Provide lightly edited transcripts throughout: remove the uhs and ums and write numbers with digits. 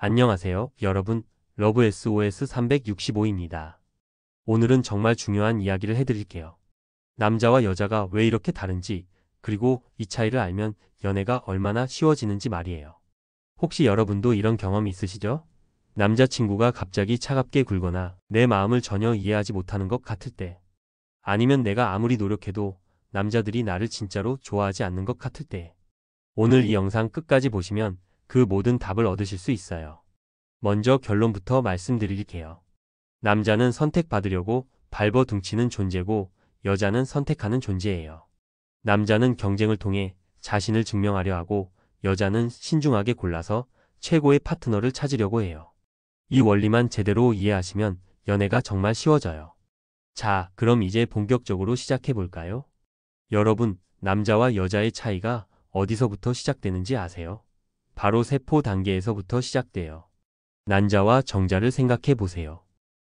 안녕하세요, 여러분. 러브 SOS 365입니다. 오늘은 정말 중요한 이야기를 해드릴게요. 남자와 여자가 왜 이렇게 다른지, 그리고 이 차이를 알면 연애가 얼마나 쉬워지는지 말이에요. 혹시 여러분도 이런 경험 있으시죠? 남자친구가 갑자기 차갑게 굴거나 내 마음을 전혀 이해하지 못하는 것 같을 때, 아니면 내가 아무리 노력해도 남자들이 나를 진짜로 좋아하지 않는 것 같을 때, 오늘 이 영상 끝까지 보시면 그 모든 답을 얻으실 수 있어요. 먼저 결론부터 말씀드릴게요. 남자는 선택받으려고 발버둥치는 존재고 여자는 선택하는 존재예요. 남자는 경쟁을 통해 자신을 증명하려 하고 여자는 신중하게 골라서 최고의 파트너를 찾으려고 해요. 이 원리만 제대로 이해하시면 연애가 정말 쉬워져요. 자, 그럼 이제 본격적으로 시작해 볼까요? 여러분, 남자와 여자의 차이가 어디서부터 시작되는지 아세요? 바로 세포 단계에서부터 시작돼요. 난자와 정자를 생각해 보세요.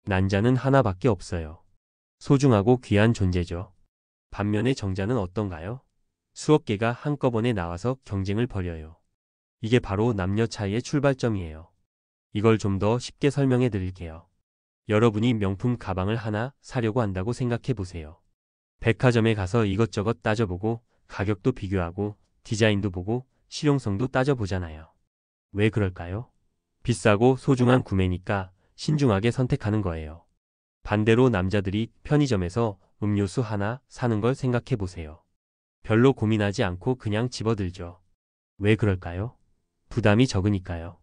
난자는 하나밖에 없어요. 소중하고 귀한 존재죠. 반면에 정자는 어떤가요? 수억 개가 한꺼번에 나와서 경쟁을 벌여요. 이게 바로 남녀 차이의 출발점이에요. 이걸 좀 더 쉽게 설명해 드릴게요. 여러분이 명품 가방을 하나 사려고 한다고 생각해 보세요. 백화점에 가서 이것저것 따져보고 가격도 비교하고 디자인도 보고 실용성도 따져보잖아요. 왜 그럴까요? 비싸고 소중한 구매니까 신중하게 선택하는 거예요. 반대로 남자들이 편의점에서 음료수 하나 사는 걸 생각해 보세요. 별로 고민하지 않고 그냥 집어들죠. 왜 그럴까요? 부담이 적으니까요.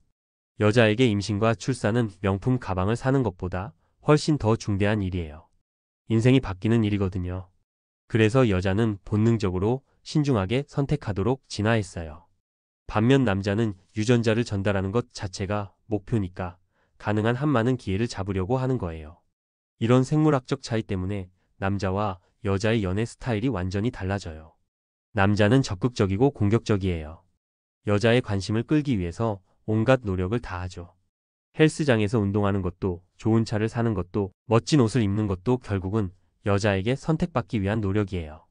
여자에게 임신과 출산은 명품 가방을 사는 것보다 훨씬 더 중대한 일이에요. 인생이 바뀌는 일이거든요. 그래서 여자는 본능적으로 신중하게 선택하도록 진화했어요. 반면 남자는 유전자를 전달하는 것 자체가 목표니까 가능한 한 많은 기회를 잡으려고 하는 거예요. 이런 생물학적 차이 때문에 남자와 여자의 연애 스타일이 완전히 달라져요. 남자는 적극적이고 공격적이에요. 여자의 관심을 끌기 위해서 온갖 노력을 다하죠. 헬스장에서 운동하는 것도, 좋은 차를 사는 것도, 멋진 옷을 입는 것도 결국은 여자에게 선택받기 위한 노력이에요.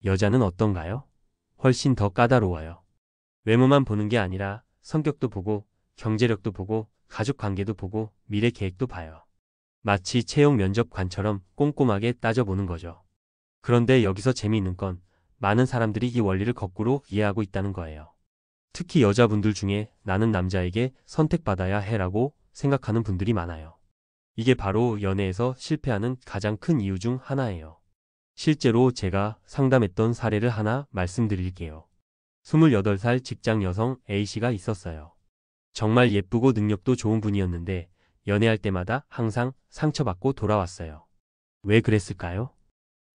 여자는 어떤가요? 훨씬 더 까다로워요. 외모만 보는 게 아니라 성격도 보고 경제력도 보고 가족 관계도 보고 미래 계획도 봐요. 마치 채용 면접관처럼 꼼꼼하게 따져보는 거죠. 그런데 여기서 재미있는 건 많은 사람들이 이 원리를 거꾸로 이해하고 있다는 거예요. 특히 여자분들 중에 나는 남자에게 선택받아야 해라고 생각하는 분들이 많아요. 이게 바로 연애에서 실패하는 가장 큰 이유 중 하나예요. 실제로 제가 상담했던 사례를 하나 말씀드릴게요. 28살 직장 여성 A씨가 있었어요. 정말 예쁘고 능력도 좋은 분이었는데 연애할 때마다 항상 상처받고 돌아왔어요. 왜 그랬을까요?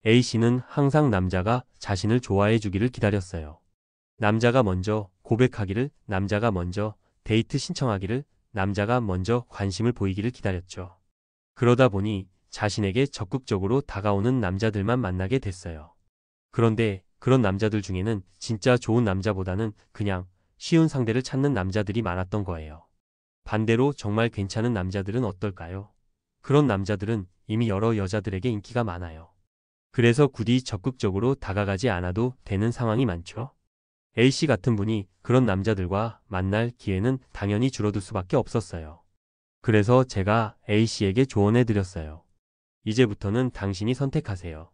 A씨는 항상 남자가 자신을 좋아해 주기를 기다렸어요. 남자가 먼저 고백하기를, 남자가 먼저 데이트 신청하기를, 남자가 먼저 관심을 보이기를 기다렸죠. 그러다 보니 자신에게 적극적으로 다가오는 남자들만 만나게 됐어요. 그런데 그런 남자들 중에는 진짜 좋은 남자보다는 그냥 쉬운 상대를 찾는 남자들이 많았던 거예요. 반대로 정말 괜찮은 남자들은 어떨까요? 그런 남자들은 이미 여러 여자들에게 인기가 많아요. 그래서 굳이 적극적으로 다가가지 않아도 되는 상황이 많죠. A씨 같은 분이 그런 남자들과 만날 기회는 당연히 줄어들 수밖에 없었어요. 그래서 제가 A씨에게 조언해 드렸어요. 이제부터는 당신이 선택하세요.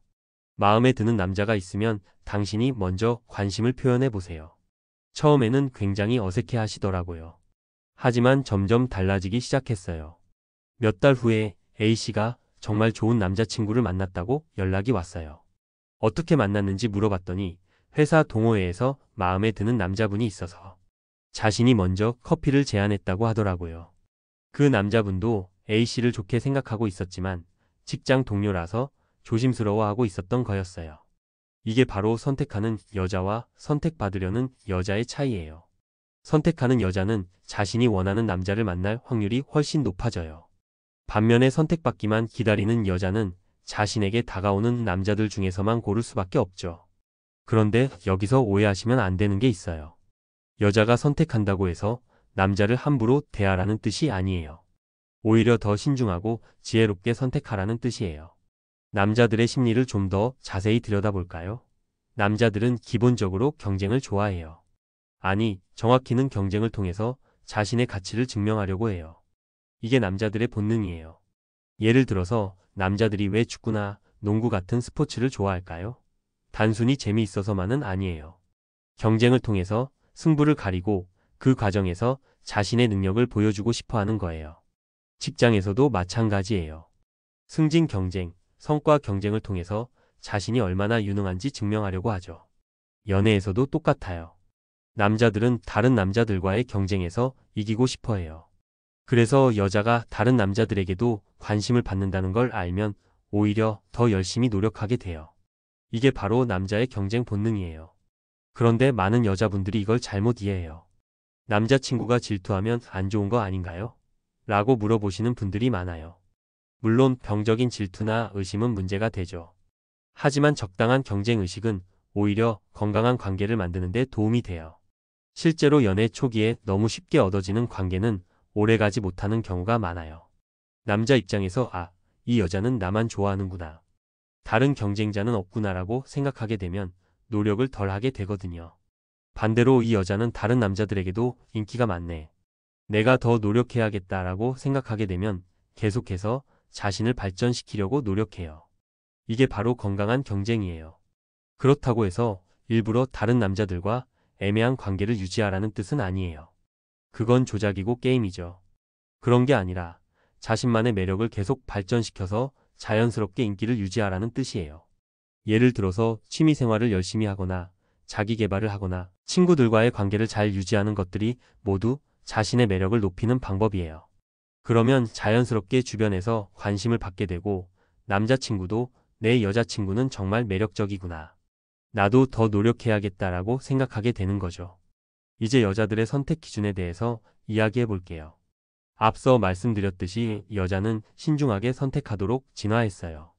마음에 드는 남자가 있으면 당신이 먼저 관심을 표현해 보세요. 처음에는 굉장히 어색해 하시더라고요. 하지만 점점 달라지기 시작했어요. 몇 달 후에 A씨가 정말 좋은 남자친구를 만났다고 연락이 왔어요. 어떻게 만났는지 물어봤더니 회사 동호회에서 마음에 드는 남자분이 있어서 자신이 먼저 커피를 제안했다고 하더라고요. 그 남자분도 A씨를 좋게 생각하고 있었지만 직장 동료라서 조심스러워하고 있었던 거였어요. 이게 바로 선택하는 여자와 선택받으려는 여자의 차이예요. 선택하는 여자는 자신이 원하는 남자를 만날 확률이 훨씬 높아져요. 반면에 선택받기만 기다리는 여자는 자신에게 다가오는 남자들 중에서만 고를 수밖에 없죠. 그런데 여기서 오해하시면 안 되는 게 있어요. 여자가 선택한다고 해서 남자를 함부로 대하라는 뜻이 아니에요. 오히려 더 신중하고 지혜롭게 선택하라는 뜻이에요. 남자들의 심리를 좀 더 자세히 들여다볼까요? 남자들은 기본적으로 경쟁을 좋아해요. 아니, 정확히는 경쟁을 통해서 자신의 가치를 증명하려고 해요. 이게 남자들의 본능이에요. 예를 들어서 남자들이 왜 축구나 농구 같은 스포츠를 좋아할까요? 단순히 재미있어서만은 아니에요. 경쟁을 통해서 승부를 가리고 그 과정에서 자신의 능력을 보여주고 싶어 하는 거예요. 직장에서도 마찬가지예요. 승진 경쟁, 성과 경쟁을 통해서 자신이 얼마나 유능한지 증명하려고 하죠. 연애에서도 똑같아요. 남자들은 다른 남자들과의 경쟁에서 이기고 싶어 해요. 그래서 여자가 다른 남자들에게도 관심을 받는다는 걸 알면 오히려 더 열심히 노력하게 돼요. 이게 바로 남자의 경쟁 본능이에요. 그런데 많은 여자분들이 이걸 잘못 이해해요. 남자친구가 질투하면 안 좋은 거 아닌가요? 라고 물어보시는 분들이 많아요. 물론 병적인 질투나 의심은 문제가 되죠. 하지만 적당한 경쟁 의식은 오히려 건강한 관계를 만드는 데 도움이 돼요. 실제로 연애 초기에 너무 쉽게 얻어지는 관계는 오래가지 못하는 경우가 많아요. 남자 입장에서 이 여자는 나만 좋아하는구나. 다른 경쟁자는 없구나라고 생각하게 되면 노력을 덜 하게 되거든요. 반대로 이 여자는 다른 남자들에게도 인기가 많네. 내가 더 노력해야겠다라고 생각하게 되면 계속해서 자신을 발전시키려고 노력해요. 이게 바로 건강한 경쟁이에요. 그렇다고 해서 일부러 다른 남자들과 애매한 관계를 유지하라는 뜻은 아니에요. 그건 조작이고 게임이죠. 그런 게 아니라 자신만의 매력을 계속 발전시켜서 자연스럽게 인기를 유지하라는 뜻이에요. 예를 들어서 취미생활을 열심히 하거나 자기 개발을 하거나 친구들과의 관계를 잘 유지하는 것들이 모두 자신의 매력을 높이는 방법이에요. 그러면 자연스럽게 주변에서 관심을 받게 되고 남자친구도 내 여자친구는 정말 매력적이구나. 나도 더 노력해야겠다라고 생각하게 되는 거죠. 이제 여자들의 선택 기준에 대해서 이야기해 볼게요. 앞서 말씀드렸듯이 여자는 신중하게 선택하도록 진화했어요.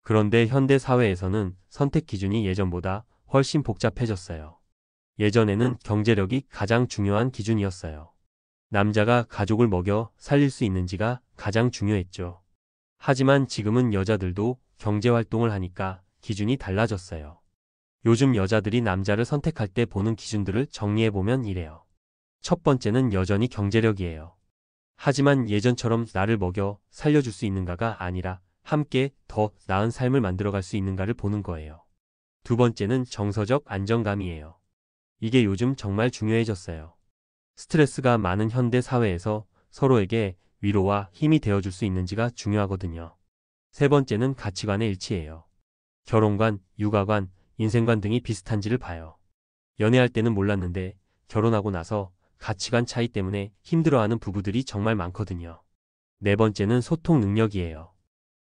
그런데 현대 사회에서는 선택 기준이 예전보다 훨씬 복잡해졌어요. 예전에는 경제력이 가장 중요한 기준이었어요. 남자가 가족을 먹여 살릴 수 있는지가 가장 중요했죠. 하지만 지금은 여자들도 경제활동을 하니까 기준이 달라졌어요. 요즘 여자들이 남자를 선택할 때 보는 기준들을 정리해보면 이래요. 첫 번째는 여전히 경제력이에요. 하지만 예전처럼 나를 먹여 살려줄 수 있는가가 아니라 함께 더 나은 삶을 만들어갈 수 있는가를 보는 거예요. 두 번째는 정서적 안정감이에요. 이게 요즘 정말 중요해졌어요. 스트레스가 많은 현대 사회에서 서로에게 위로와 힘이 되어줄 수 있는지가 중요하거든요. 세 번째는 가치관의 일치예요. 결혼관, 육아관, 인생관 등이 비슷한지를 봐요. 연애할 때는 몰랐는데 결혼하고 나서 가치관 차이 때문에 힘들어하는 부부들이 정말 많거든요. 네 번째는 소통 능력이에요.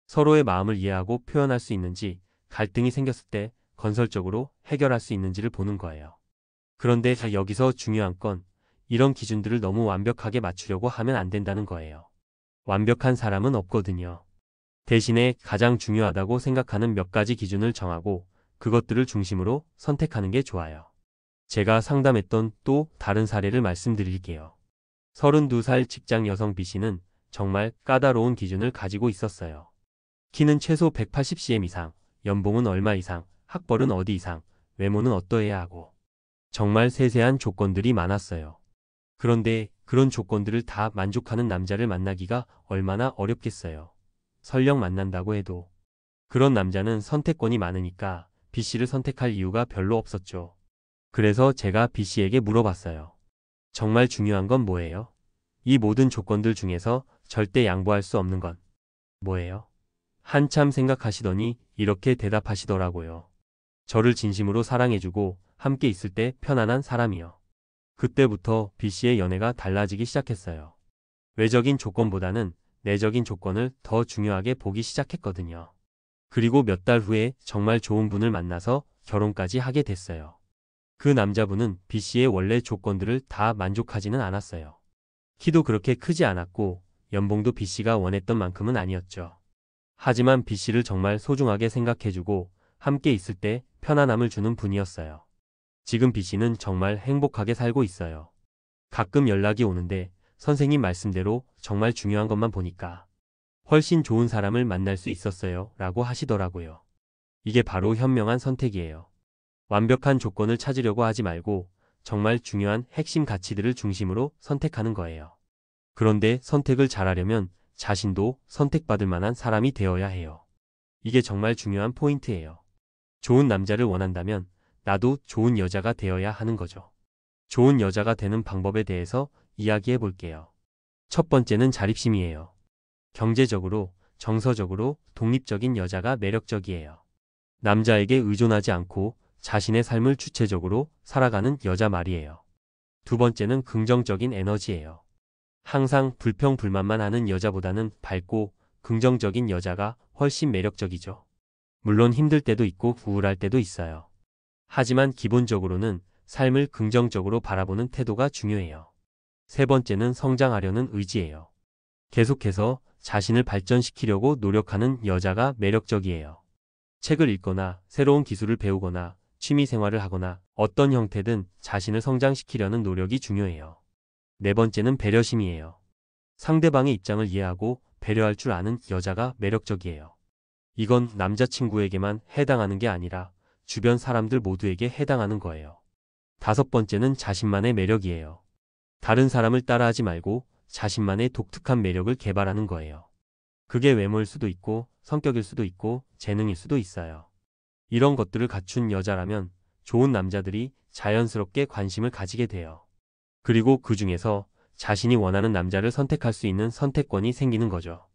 서로의 마음을 이해하고 표현할 수 있는지, 갈등이 생겼을 때 건설적으로 해결할 수 있는지를 보는 거예요. 그런데 여기서 중요한 건 이런 기준들을 너무 완벽하게 맞추려고 하면 안 된다는 거예요. 완벽한 사람은 없거든요. 대신에 가장 중요하다고 생각하는 몇 가지 기준을 정하고 그것들을 중심으로 선택하는 게 좋아요. 제가 상담했던 또 다른 사례를 말씀드릴게요. 32살 직장 여성 B씨는 정말 까다로운 기준을 가지고 있었어요. 키는 최소 180cm 이상, 연봉은 얼마 이상, 학벌은 어디 이상, 외모는 어떠해야 하고 정말 세세한 조건들이 많았어요. 그런데 그런 조건들을 다 만족하는 남자를 만나기가 얼마나 어렵겠어요. 설령 만난다고 해도. 그런 남자는 선택권이 많으니까 B씨를 선택할 이유가 별로 없었죠. 그래서 제가 B씨에게 물어봤어요. 정말 중요한 건 뭐예요? 이 모든 조건들 중에서 절대 양보할 수 없는 건 뭐예요? 한참 생각하시더니 이렇게 대답하시더라고요. 저를 진심으로 사랑해주고 함께 있을 때 편안한 사람이요. 그때부터 B씨의 연애가 달라지기 시작했어요. 외적인 조건보다는 내적인 조건을 더 중요하게 보기 시작했거든요. 그리고 몇 달 후에 정말 좋은 분을 만나서 결혼까지 하게 됐어요. 그 남자분은 B씨의 원래 조건들을 다 만족하지는 않았어요. 키도 그렇게 크지 않았고 연봉도 B씨가 원했던 만큼은 아니었죠. 하지만 B씨를 정말 소중하게 생각해주고 함께 있을 때 편안함을 주는 분이었어요. 지금 B씨는 정말 행복하게 살고 있어요. 가끔 연락이 오는데 선생님 말씀대로 정말 중요한 것만 보니까 훨씬 좋은 사람을 만날 수 있었어요 라고 하시더라고요. 이게 바로 현명한 선택이에요. 완벽한 조건을 찾으려고 하지 말고 정말 중요한 핵심 가치들을 중심으로 선택하는 거예요. 그런데 선택을 잘하려면 자신도 선택받을 만한 사람이 되어야 해요. 이게 정말 중요한 포인트예요. 좋은 남자를 원한다면 나도 좋은 여자가 되어야 하는 거죠. 좋은 여자가 되는 방법에 대해서 이야기해 볼게요. 첫 번째는 자립심이에요. 경제적으로, 정서적으로 독립적인 여자가 매력적이에요. 남자에게 의존하지 않고 자신의 삶을 주체적으로 살아가는 여자 말이에요. 두 번째는 긍정적인 에너지예요. 항상 불평불만만 하는 여자보다는 밝고 긍정적인 여자가 훨씬 매력적이죠. 물론 힘들 때도 있고 우울할 때도 있어요. 하지만 기본적으로는 삶을 긍정적으로 바라보는 태도가 중요해요. 세 번째는 성장하려는 의지예요. 계속해서 자신을 발전시키려고 노력하는 여자가 매력적이에요. 책을 읽거나 새로운 기술을 배우거나 취미 생활을 하거나 어떤 형태든 자신을 성장시키려는 노력이 중요해요. 네 번째는 배려심이에요. 상대방의 입장을 이해하고 배려할 줄 아는 여자가 매력적이에요. 이건 남자친구에게만 해당하는 게 아니라 주변 사람들 모두에게 해당하는 거예요. 다섯 번째는 자신만의 매력이에요. 다른 사람을 따라하지 말고 자신만의 독특한 매력을 개발하는 거예요. 그게 외모일 수도 있고 성격일 수도 있고 재능일 수도 있어요. 이런 것들을 갖춘 여자라면 좋은 남자들이 자연스럽게 관심을 가지게 돼요. 그리고 그 중에서 자신이 원하는 남자를 선택할 수 있는 선택권이 생기는 거죠.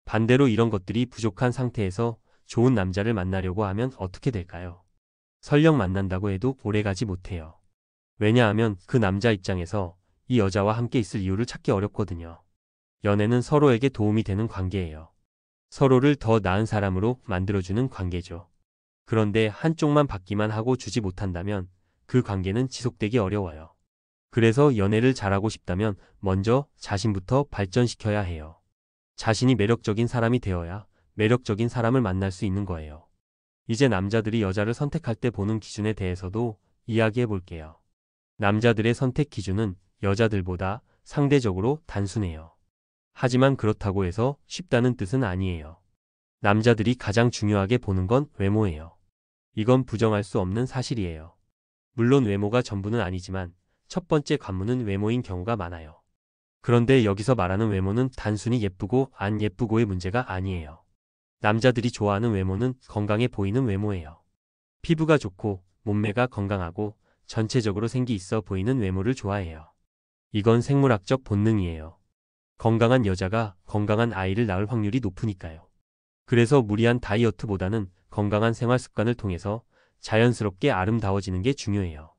반대로 이런 것들이 부족한 상태에서 좋은 남자를 만나려고 하면 어떻게 될까요? 설령 만난다고 해도 오래가지 못해요. 왜냐하면 그 남자 입장에서 이 여자와 함께 있을 이유를 찾기 어렵거든요. 연애는 서로에게 도움이 되는 관계예요. 서로를 더 나은 사람으로 만들어주는 관계죠. 그런데 한쪽만 받기만 하고 주지 못한다면 그 관계는 지속되기 어려워요. 그래서 연애를 잘하고 싶다면 먼저 자신부터 발전시켜야 해요. 자신이 매력적인 사람이 되어야 매력적인 사람을 만날 수 있는 거예요. 이제 남자들이 여자를 선택할 때 보는 기준에 대해서도 이야기해 볼게요. 남자들의 선택 기준은 여자들보다 상대적으로 단순해요. 하지만 그렇다고 해서 쉽다는 뜻은 아니에요. 남자들이 가장 중요하게 보는 건 외모예요. 이건 부정할 수 없는 사실이에요. 물론 외모가 전부는 아니지만 첫 번째 관문은 외모인 경우가 많아요. 그런데 여기서 말하는 외모는 단순히 예쁘고 안 예쁘고의 문제가 아니에요. 남자들이 좋아하는 외모는 건강해 보이는 외모예요. 피부가 좋고 몸매가 건강하고 전체적으로 생기 있어 보이는 외모를 좋아해요. 이건 생물학적 본능이에요. 건강한 여자가 건강한 아이를 낳을 확률이 높으니까요. 그래서 무리한 다이어트보다는 건강한 생활 습관을 통해서 자연스럽게 아름다워지는 게 중요해요.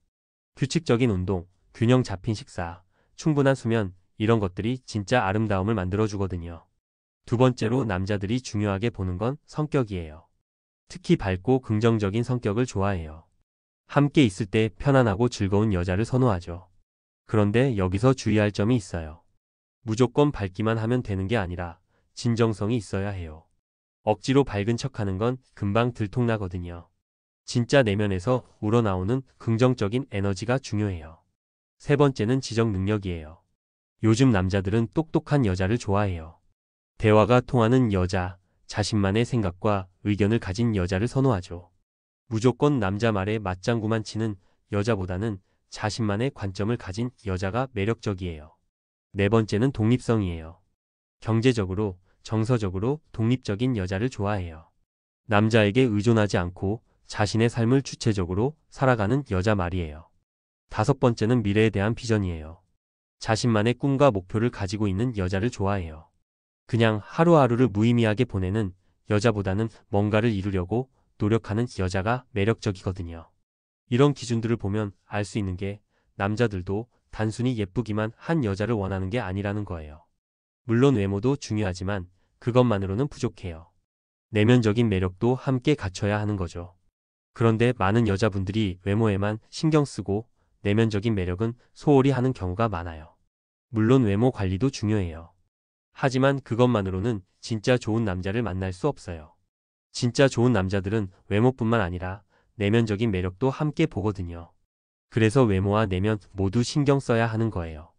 규칙적인 운동, 균형 잡힌 식사, 충분한 수면, 이런 것들이 진짜 아름다움을 만들어주거든요. 두 번째로 남자들이 중요하게 보는 건 성격이에요. 특히 밝고 긍정적인 성격을 좋아해요. 함께 있을 때 편안하고 즐거운 여자를 선호하죠. 그런데 여기서 주의할 점이 있어요. 무조건 밝기만 하면 되는 게 아니라 진정성이 있어야 해요. 억지로 밝은 척하는 건 금방 들통나거든요. 진짜 내면에서 우러나오는 긍정적인 에너지가 중요해요. 세 번째는 지적 능력이에요. 요즘 남자들은 똑똑한 여자를 좋아해요. 대화가 통하는 여자, 자신만의 생각과 의견을 가진 여자를 선호하죠. 무조건 남자 말에 맞장구만 치는 여자보다는 자신만의 관점을 가진 여자가 매력적이에요. 네 번째는 독립성이에요. 경제적으로, 정서적으로 독립적인 여자를 좋아해요. 남자에게 의존하지 않고 자신의 삶을 주체적으로 살아가는 여자 말이에요. 다섯 번째는 미래에 대한 비전이에요. 자신만의 꿈과 목표를 가지고 있는 여자를 좋아해요. 그냥 하루하루를 무의미하게 보내는 여자보다는 뭔가를 이루려고 노력하는 여자가 매력적이거든요. 이런 기준들을 보면 알 수 있는 게 남자들도 단순히 예쁘기만 한 여자를 원하는 게 아니라는 거예요. 물론 외모도 중요하지만 그것만으로는 부족해요. 내면적인 매력도 함께 갖춰야 하는 거죠. 그런데 많은 여자분들이 외모에만 신경 쓰고 내면적인 매력은 소홀히 하는 경우가 많아요. 물론 외모 관리도 중요해요. 하지만 그것만으로는 진짜 좋은 남자를 만날 수 없어요. 진짜 좋은 남자들은 외모뿐만 아니라 내면적인 매력도 함께 보거든요. 그래서 외모와 내면 모두 신경 써야 하는 거예요.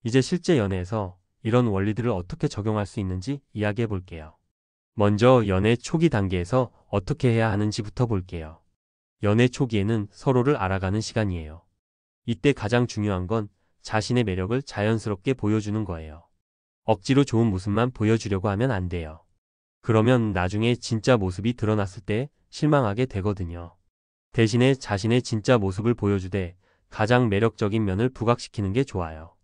이제 실제 연애에서 이런 원리들을 어떻게 적용할 수 있는지 이야기해 볼게요. 먼저 연애 초기 단계에서 어떻게 해야 하는지부터 볼게요. 연애 초기에는 서로를 알아가는 시간이에요. 이때 가장 중요한 건 자신의 매력을 자연스럽게 보여주는 거예요. 억지로 좋은 모습만 보여주려고 하면 안 돼요. 그러면 나중에 진짜 모습이 드러났을 때 실망하게 되거든요. 대신에 자신의 진짜 모습을 보여주되 가장 매력적인 면을 부각시키는 게 좋아요.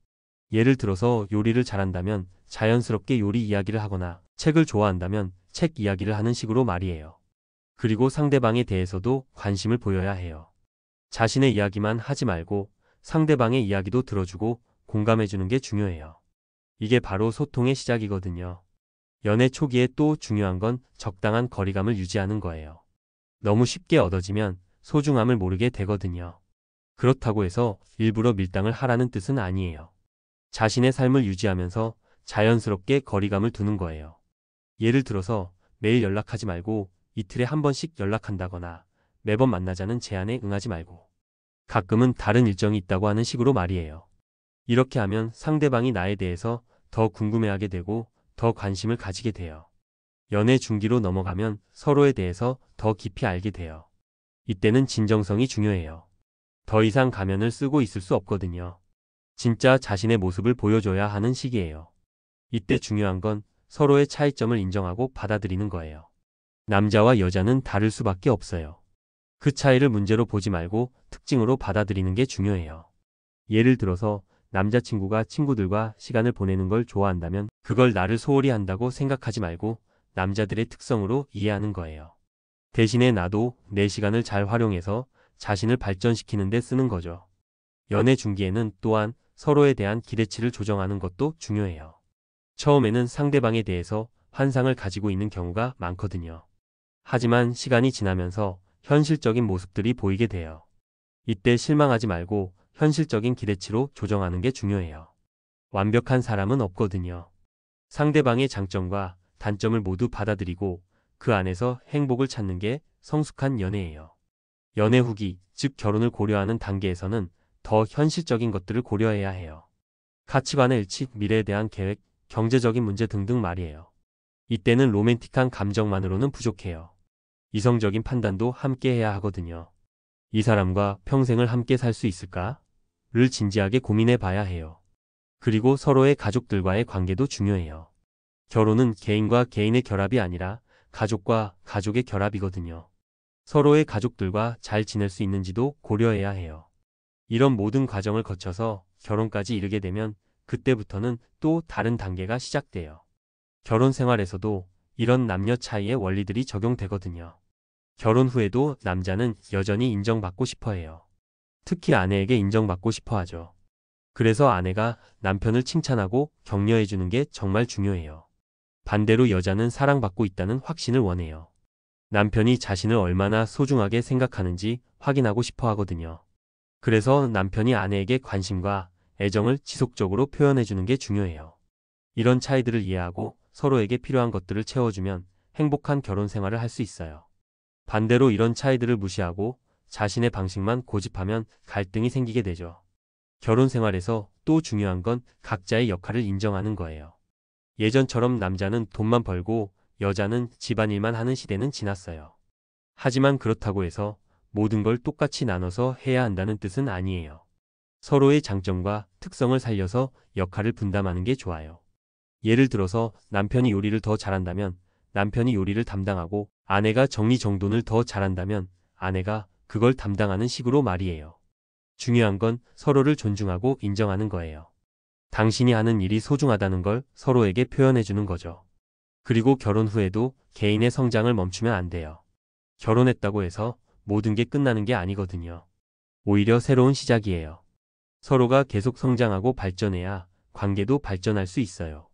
예를 들어서 요리를 잘한다면 자연스럽게 요리 이야기를 하거나 책을 좋아한다면 책 이야기를 하는 식으로 말이에요. 그리고 상대방에 대해서도 관심을 보여야 해요. 자신의 이야기만 하지 말고 상대방의 이야기도 들어주고 공감해주는 게 중요해요. 이게 바로 소통의 시작이거든요. 연애 초기에 또 중요한 건 적당한 거리감을 유지하는 거예요. 너무 쉽게 얻어지면 소중함을 모르게 되거든요. 그렇다고 해서 일부러 밀당을 하라는 뜻은 아니에요. 자신의 삶을 유지하면서 자연스럽게 거리감을 두는 거예요. 예를 들어서 매일 연락하지 말고 이틀에 한 번씩 연락한다거나 매번 만나자는 제안에 응하지 말고 가끔은 다른 일정이 있다고 하는 식으로 말이에요. 이렇게 하면 상대방이 나에 대해서 더 궁금해하게 되고 더 관심을 가지게 돼요. 연애 중기로 넘어가면 서로에 대해서 더 깊이 알게 돼요. 이때는 진정성이 중요해요. 더 이상 가면을 쓰고 있을 수 없거든요. 진짜 자신의 모습을 보여줘야 하는 시기예요. 이때 중요한 건 서로의 차이점을 인정하고 받아들이는 거예요. 남자와 여자는 다를 수밖에 없어요. 그 차이를 문제로 보지 말고 특징으로 받아들이는 게 중요해요. 예를 들어서 남자친구가 친구들과 시간을 보내는 걸 좋아한다면 그걸 나를 소홀히 한다고 생각하지 말고 남자들의 특성으로 이해하는 거예요. 대신에 나도 내 시간을 잘 활용해서 자신을 발전시키는 데 쓰는 거죠. 연애 중기에는 또한 서로에 대한 기대치를 조정하는 것도 중요해요. 처음에는 상대방에 대해서 환상을 가지고 있는 경우가 많거든요. 하지만 시간이 지나면서 현실적인 모습들이 보이게 돼요. 이때 실망하지 말고 현실적인 기대치로 조정하는 게 중요해요. 완벽한 사람은 없거든요. 상대방의 장점과 단점을 모두 받아들이고 그 안에서 행복을 찾는 게 성숙한 연애예요. 연애 후기, 즉 결혼을 고려하는 단계에서는 더 현실적인 것들을 고려해야 해요. 가치관의 일치, 미래에 대한 계획, 경제적인 문제 등등 말이에요. 이때는 로맨틱한 감정만으로는 부족해요. 이성적인 판단도 함께 해야 하거든요. 이 사람과 평생을 함께 살 수 있을까? 를 진지하게 고민해 봐야 해요. 그리고 서로의 가족들과의 관계도 중요해요. 결혼은 개인과 개인의 결합이 아니라 가족과 가족의 결합이거든요. 서로의 가족들과 잘 지낼 수 있는지도 고려해야 해요. 이런 모든 과정을 거쳐서 결혼까지 이르게 되면 그때부터는 또 다른 단계가 시작돼요. 결혼 생활에서도 이런 남녀 차이의 원리들이 적용되거든요. 결혼 후에도 남자는 여전히 인정받고 싶어 해요. 특히 아내에게 인정받고 싶어 하죠. 그래서 아내가 남편을 칭찬하고 격려해 주는 게 정말 중요해요. 반대로 여자는 사랑받고 있다는 확신을 원해요. 남편이 자신을 얼마나 소중하게 생각하는지 확인하고 싶어 하거든요. 그래서 남편이 아내에게 관심과 애정을 지속적으로 표현해 주는 게 중요해요. 이런 차이들을 이해하고 서로에게 필요한 것들을 채워주면 행복한 결혼 생활을 할 수 있어요. 반대로 이런 차이들을 무시하고 자신의 방식만 고집하면 갈등이 생기게 되죠. 결혼 생활에서 또 중요한 건 각자의 역할을 인정하는 거예요. 예전처럼 남자는 돈만 벌고 여자는 집안일만 하는 시대는 지났어요. 하지만 그렇다고 해서 모든 걸 똑같이 나눠서 해야 한다는 뜻은 아니에요. 서로의 장점과 특성을 살려서 역할을 분담하는 게 좋아요. 예를 들어서 남편이 요리를 더 잘한다면 남편이 요리를 담당하고 아내가 정리정돈을 더 잘한다면 아내가 그걸 담당하는 식으로 말이에요. 중요한 건 서로를 존중하고 인정하는 거예요. 당신이 하는 일이 소중하다는 걸 서로에게 표현해 주는 거죠. 그리고 결혼 후에도 개인의 성장을 멈추면 안 돼요. 결혼했다고 해서 모든 게 끝나는 게 아니거든요. 오히려 새로운 시작이에요. 서로가 계속 성장하고 발전해야 관계도 발전할 수 있어요.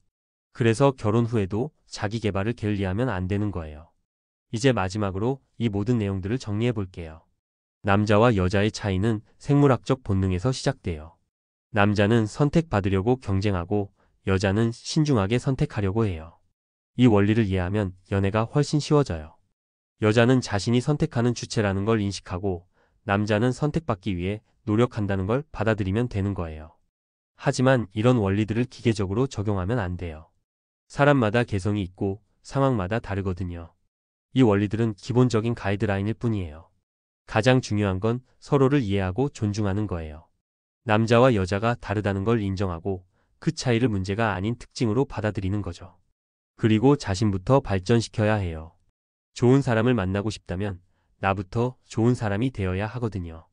그래서 결혼 후에도 자기 개발을 게을리하면 안 되는 거예요. 이제 마지막으로 이 모든 내용들을 정리해 볼게요. 남자와 여자의 차이는 생물학적 본능에서 시작돼요. 남자는 선택받으려고 경쟁하고 여자는 신중하게 선택하려고 해요. 이 원리를 이해하면 연애가 훨씬 쉬워져요. 여자는 자신이 선택하는 주체라는 걸 인식하고 남자는 선택받기 위해 노력한다는 걸 받아들이면 되는 거예요. 하지만 이런 원리들을 기계적으로 적용하면 안 돼요. 사람마다 개성이 있고 상황마다 다르거든요. 이 원리들은 기본적인 가이드라인일 뿐이에요. 가장 중요한 건 서로를 이해하고 존중하는 거예요. 남자와 여자가 다르다는 걸 인정하고 그 차이를 문제가 아닌 특징으로 받아들이는 거죠. 그리고 자신부터 발전시켜야 해요. 좋은 사람을 만나고 싶다면 나부터 좋은 사람이 되어야 하거든요.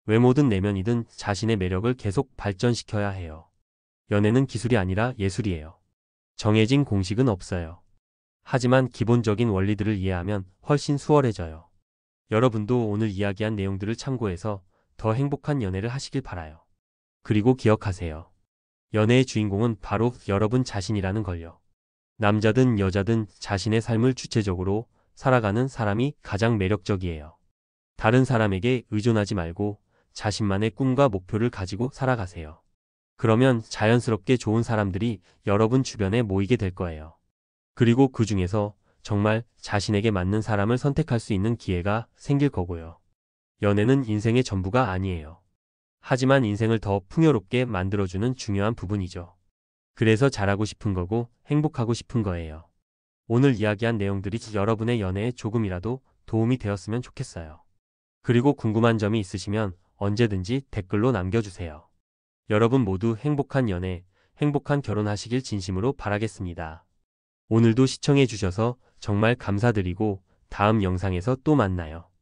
외모든 내면이든 자신의 매력을 계속 발전시켜야 해요. 연애는 기술이 아니라 예술이에요. 정해진 공식은 없어요. 하지만 기본적인 원리들을 이해하면 훨씬 수월해져요. 여러분도 오늘 이야기한 내용들을 참고해서 더 행복한 연애를 하시길 바라요. 그리고 기억하세요. 연애의 주인공은 바로 여러분 자신이라는 걸요. 남자든 여자든 자신의 삶을 주체적으로 살아가는 사람이 가장 매력적이에요. 다른 사람에게 의존하지 말고 자신만의 꿈과 목표를 가지고 살아가세요. 그러면 자연스럽게 좋은 사람들이 여러분 주변에 모이게 될 거예요. 그리고 그 중에서 정말 자신에게 맞는 사람을 선택할 수 있는 기회가 생길 거고요. 연애는 인생의 전부가 아니에요. 하지만 인생을 더 풍요롭게 만들어주는 중요한 부분이죠. 그래서 잘하고 싶은 거고 행복하고 싶은 거예요. 오늘 이야기한 내용들이 여러분의 연애에 조금이라도 도움이 되었으면 좋겠어요. 그리고 궁금한 점이 있으시면 언제든지 댓글로 남겨주세요. 여러분 모두 행복한 연애, 행복한 결혼하시길 진심으로 바라겠습니다. 오늘도 시청해 주셔서 정말 감사드리고 다음 영상에서 또 만나요.